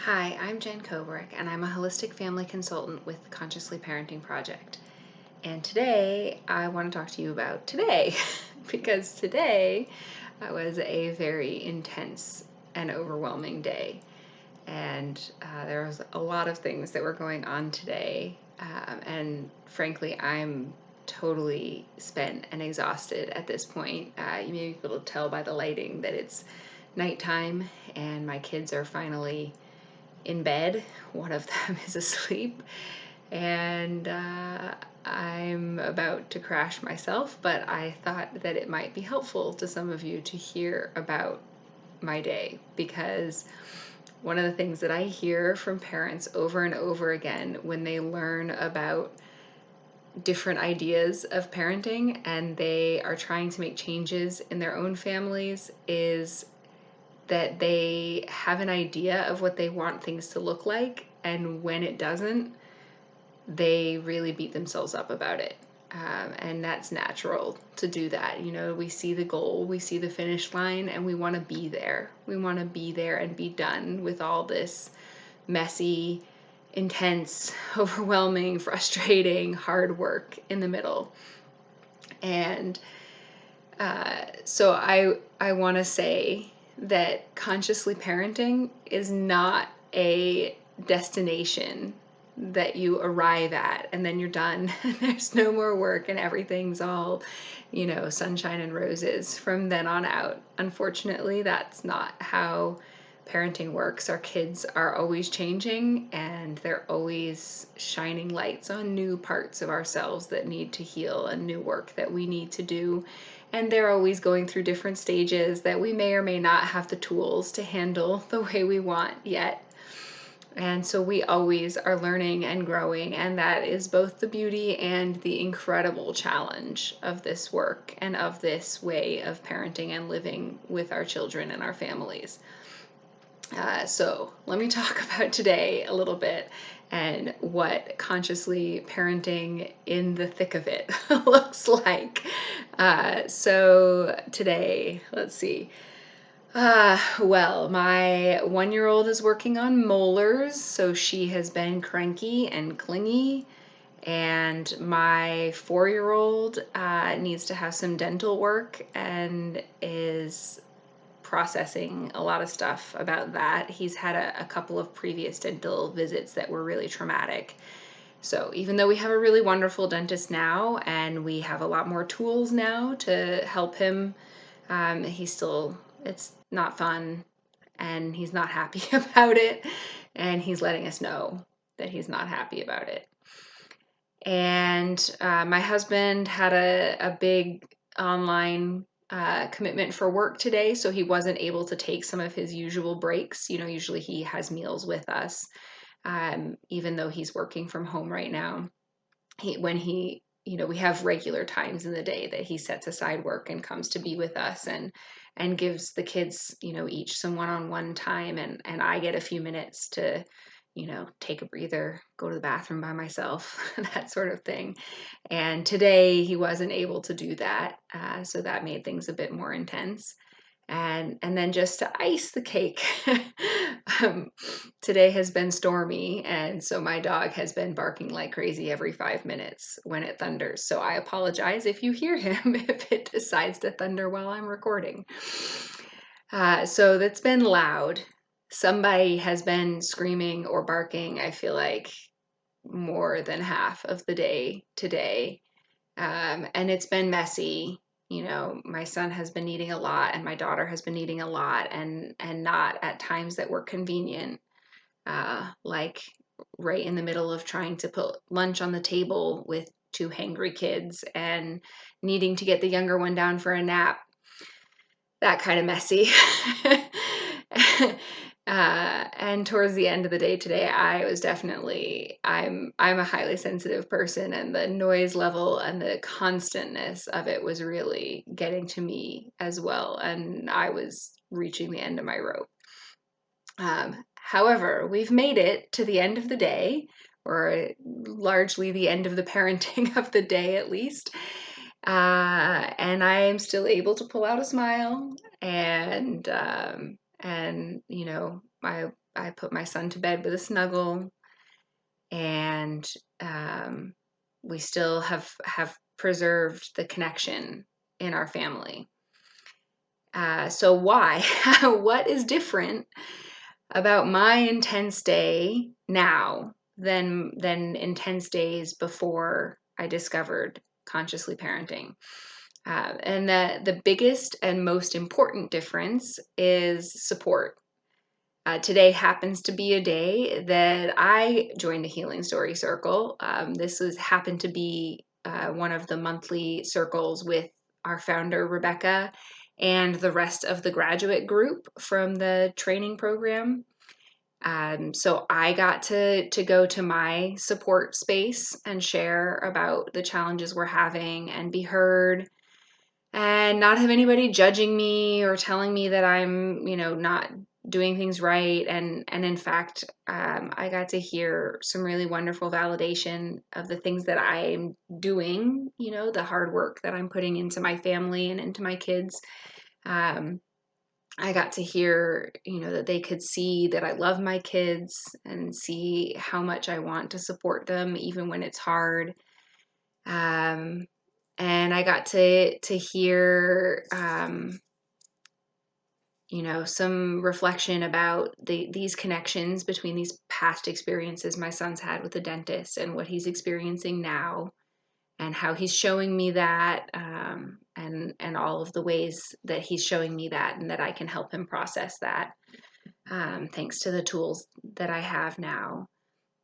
Hi, I'm Jen Kobrick, and I'm a holistic family consultant with the Consciously Parenting Project. And today, I want to talk to you about today, because today was a very intense and overwhelming day. And there was a lot of things that were going on today. And frankly, I'm totally spent and exhausted at this point. You may be able to tell by the lighting that it's nighttime, and my kids are finally in bed. One of them is asleep, and I'm about to crash myself, but I thought that it might be helpful to some of you to hear about my day, because one of the things that I hear from parents over and over again when they learn about different ideas of parenting and they are trying to make changes in their own families is that they have an idea of what they want things to look like, and when it doesn't, they really beat themselves up about it. And that's natural to do that. You know, we see the goal, we see the finish line, and we want to be there. We want to be there and be done with all this messy, intense, overwhelming, frustrating, hard work in the middle. And so I want to say that consciously parenting is not a destination that you arrive at and then you're done. There's no more work and everything's all, sunshine and roses from then on out. Unfortunately, that's not how parenting works. Our kids are always changing and they're always shining lights on new parts of ourselves that need to heal and new work that we need to do. And they're always going through different stages that we may or may not have the tools to handle the way we want yet. And so we always are learning and growing, and that is both the beauty and the incredible challenge of this work and of this way of parenting and living with our children and our families. So let me talk about today a little bit and what consciously parenting in the thick of it looks like. So today, let's see. Well, my 1-year-old is working on molars, so she has been cranky and clingy. And my 4-year-old needs to have some dental work and is processing a lot of stuff about that. He's had a couple of previous dental visits that were really traumatic. So even though we have a really wonderful dentist now and we have a lot more tools now to help him, it's not fun and he's not happy about it. And he's letting us know that he's not happy about it. And my husband had a big online commitment for work today, so he wasn't able to take some of his usual breaks. You know, usually he has meals with us, even though he's working from home right now. We have regular times in the day that he sets aside work and comes to be with us and gives the kids, each some one-on-one time, and I get a few minutes to take a breather, go to the bathroom by myself, that sort of thing. And today he wasn't able to do that, so that made things a bit more intense. And then just to ice the cake, um, today has been stormy, and so my dog has been barking like crazy every 5 minutes when it thunders. So I apologize if you hear him if it decides to thunder while I'm recording. So that's been loud. Somebody has been screaming or barking, I feel like, more than half of the day today. And it's been messy. My son has been eating a lot and my daughter has been eating a lot, and not at times that were convenient, like right in the middle of trying to put lunch on the table with two hangry kids and needing to get the younger one down for a nap. That kind of messy. And towards the end of the day today, I'm a highly sensitive person, and the noise level and the constantness of it was really getting to me as well, and I was reaching the end of my rope. However, we've made it to the end of the day, or largely the end of the parenting of the day at least. And I am still able to pull out a smile, and my I put my son to bed with a snuggle, and we still have preserved the connection in our family. So why? What is different about my intense day now than intense days before I discovered consciously parenting? And the biggest and most important difference is support. Today happens to be a day that I joined a healing story circle. This happened to be one of the monthly circles with our founder, Rebecca, and the rest of the graduate group from the training program. So I got to go to my support space and share about the challenges we're having and be heard, and not have anybody judging me or telling me that I'm, not doing things right. And in fact, I got to hear some really wonderful validation of the things that I'm doing, the hard work that I'm putting into my family and into my kids. I got to hear, that they could see that I love my kids and see how much I want to support them, even when it's hard. Um, and I got to hear, some reflection about these connections between these past experiences my son's had with the dentist and what he's experiencing now, and how he's showing me that, and all of the ways that he's showing me that, and that I can help him process that, thanks to the tools that I have now.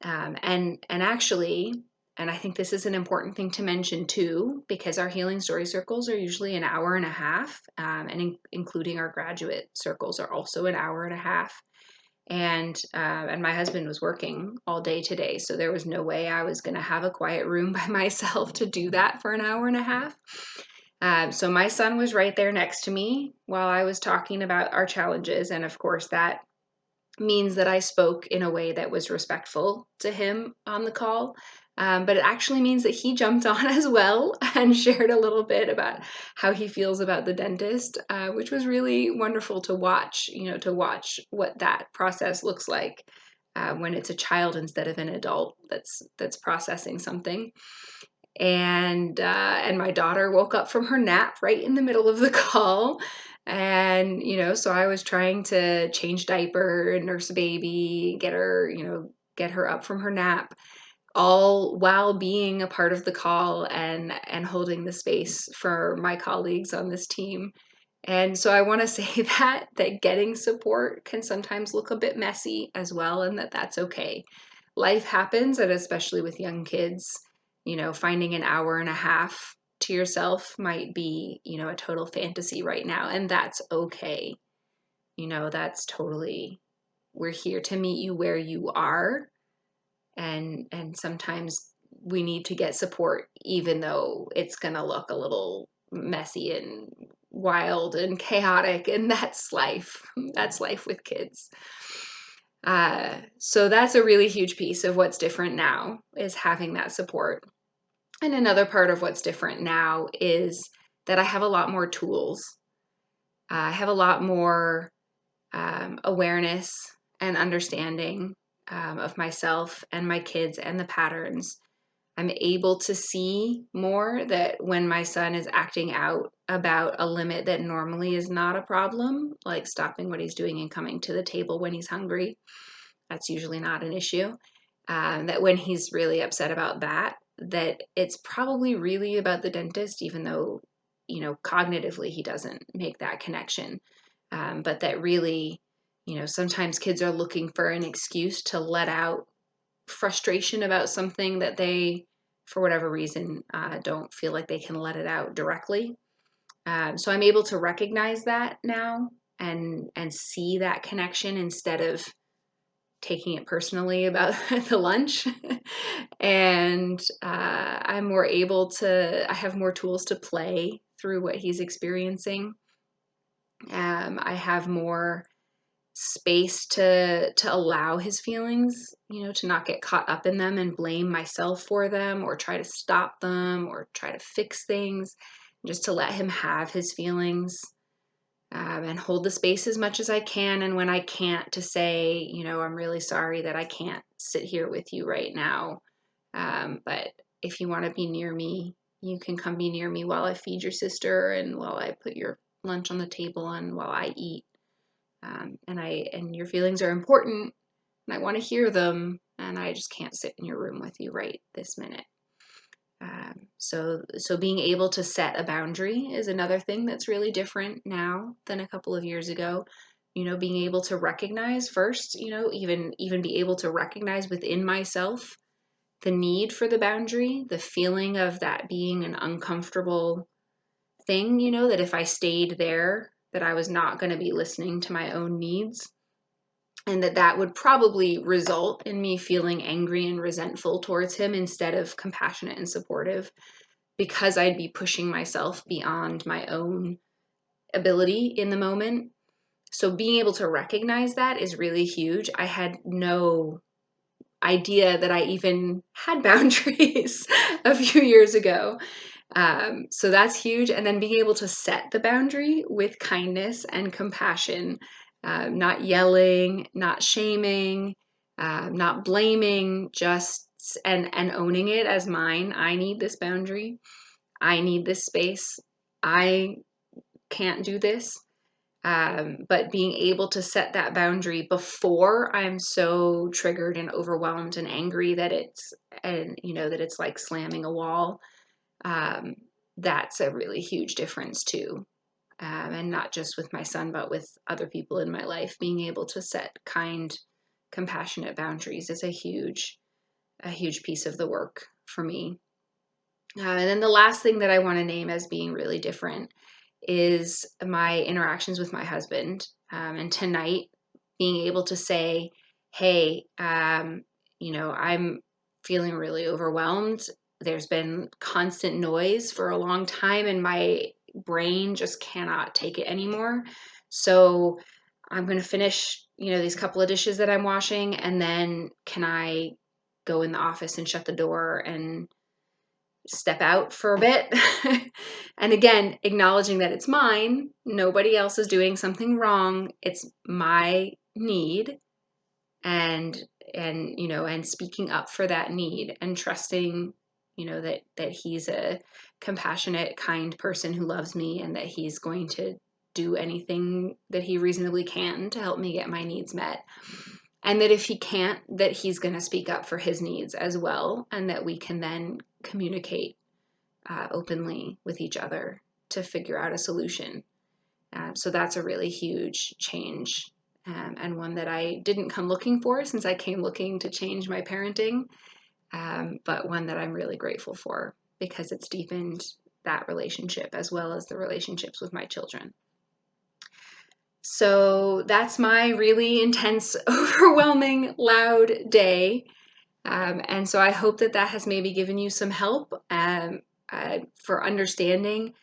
And actually, and I think this is an important thing to mention too, because our healing story circles are usually an hour and a half, including our graduate circles are also an hour and a half. And my husband was working all day today, so there was no way I was going to have a quiet room by myself to do that for an hour and a half. So my son was right there next to me while I was talking about our challenges, and of course that means that I spoke in a way that was respectful to him on the call. But it actually means that he jumped on as well and shared a little bit about how he feels about the dentist, which was really wonderful to watch, to watch what that process looks like when it's a child instead of an adult that's processing something. And my daughter woke up from her nap right in the middle of the call. And so I was trying to change diaper, nurse a baby, get her up from her nap, all while being a part of the call and holding the space for my colleagues on this team. And so I want to say that getting support can sometimes look a bit messy as well, and that's okay. Life happens, and especially with young kids, finding an hour and a half to yourself might be, a total fantasy right now, and that's okay. That's totally, we're here to meet you where you are, and sometimes we need to get support even though it's going to look a little messy and wild and chaotic, and that's life. That's life with kids. So that's a really huge piece of what's different now, is having that support. And another part of what's different now is that I have a lot more tools. I have a lot more awareness and understanding of myself and my kids and the patterns. I'm able to see more that when my son is acting out about a limit that normally is not a problem, like stopping what he's doing and coming to the table when he's hungry, that's usually not an issue. That when he's really upset about that it's probably really about the dentist, even though, cognitively he doesn't make that connection. But that really, sometimes kids are looking for an excuse to let out frustration about something that they, for whatever reason, don't feel like they can let it out directly. So I'm able to recognize that now and see that connection instead of taking it personally about the lunch. And I'm more able I have more tools to play through what he's experiencing. I have more space to allow his feelings, to not get caught up in them and blame myself for them or try to stop them or try to fix things, just to let him have his feelings. and hold the space as much as I can. And when I can't, to say, you know, I'm really sorry that I can't sit here with you right now. But if you want to be near me, you can come be near me while I feed your sister and while I put your lunch on the table and while I eat. And your feelings are important and I want to hear them, and I just can't sit in your room with you right this minute. So being able to set a boundary is another thing that's really different now than a couple of years ago. You know, being able to recognize first, you know, even be able to recognize within myself the need for the boundary, the feeling of that being an uncomfortable thing, you know, that if I stayed there, that I was not going to be listening to my own needs, and that would probably result in me feeling angry and resentful towards him instead of compassionate and supportive, because I'd be pushing myself beyond my own ability in the moment. So being able to recognize that is really huge. I had no idea that I even had boundaries a few years ago. So that's huge. And then being able to set the boundary with kindness and compassion, not yelling, not shaming, not blaming, just and owning it as mine. I need this boundary. I need this space. I can't do this. But being able to set that boundary before I'm so triggered and overwhelmed and angry that it's like slamming a wall. Um, that's a really huge difference too. And not just with my son, but with other people in my life. Being able to set kind, compassionate boundaries is a huge piece of the work for me. And then the last thing that I want to name as being really different is my interactions with my husband. And tonight, being able to say, hey, I'm feeling really overwhelmed. There's been constant noise for a long time, and my brain just cannot take it anymore. So I'm going to finish, these couple of dishes that I'm washing, and then can I go in the office and shut the door and step out for a bit? And again, acknowledging that it's mine, nobody else is doing something wrong, it's my need, and and speaking up for that need and trusting, that he's a compassionate, kind person who loves me, and that he's going to do anything that he reasonably can to help me get my needs met. And that if he can't, that he's going to speak up for his needs as well, and that we can then communicate openly with each other to figure out a solution. So that's a really huge change, and one that I didn't come looking for, since I came looking to change my parenting, but one that I'm really grateful for because it's deepened that relationship as well as the relationships with my children. So that's my really intense, overwhelming, loud day. And so I hope that has maybe given you some help for understanding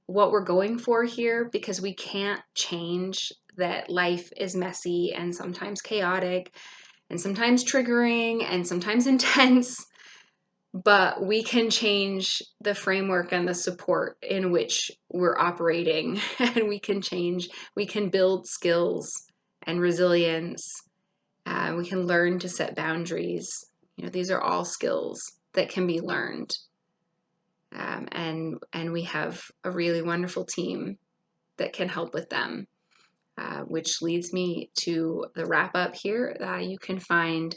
what we're going for here, because we can't change that life is messy and sometimes chaotic and sometimes triggering and sometimes intense, but we can change the framework and the support in which we're operating. And we can build skills and resilience. We can learn to set boundaries. These are all skills that can be learned. And we have a really wonderful team that can help with them, which leads me to the wrap up here. You can find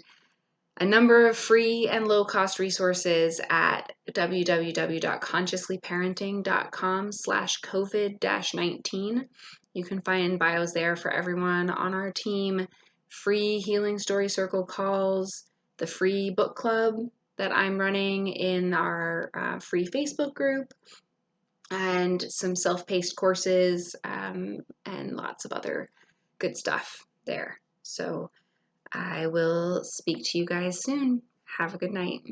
a number of free and low-cost resources at www.consciouslyparenting.com/COVID-19. You can find bios there for everyone on our team, free Healing Story Circle calls, the free book club that I'm running in our free Facebook group, and some self-paced courses, and lots of other good stuff there. So I will speak to you guys soon. Have a good night.